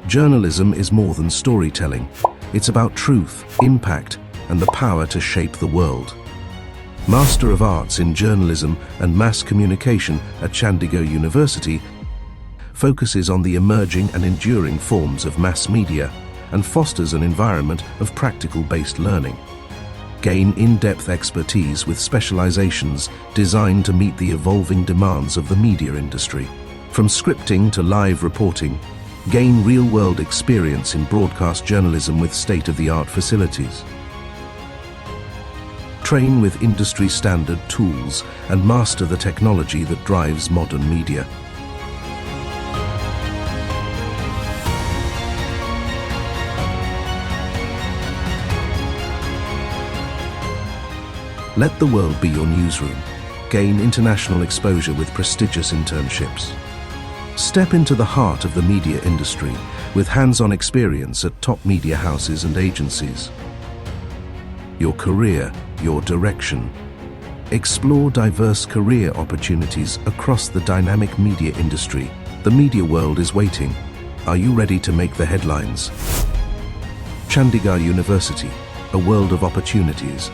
Journalism is more than storytelling. It's about truth, impact, and the power to shape the world. Master of Arts in Journalism and Mass Communication at Chandigarh University focuses on the emerging and enduring forms of mass media and fosters an environment of practical-based learning. Gain in-depth expertise with specializations designed to meet the evolving demands of the media industry. From scripting to live reporting, gain real-world experience in broadcast journalism with state-of-the-art facilities. Train with industry-standard tools and master the technology that drives modern media. Let the world be your newsroom. Gain international exposure with prestigious internships. Step into the heart of the media industry with hands-on experience at top media houses and agencies. Your career, your direction. Explore diverse career opportunities across the dynamic media industry. The media world is waiting. Are you ready to make the headlines? Chandigarh University, a world of opportunities.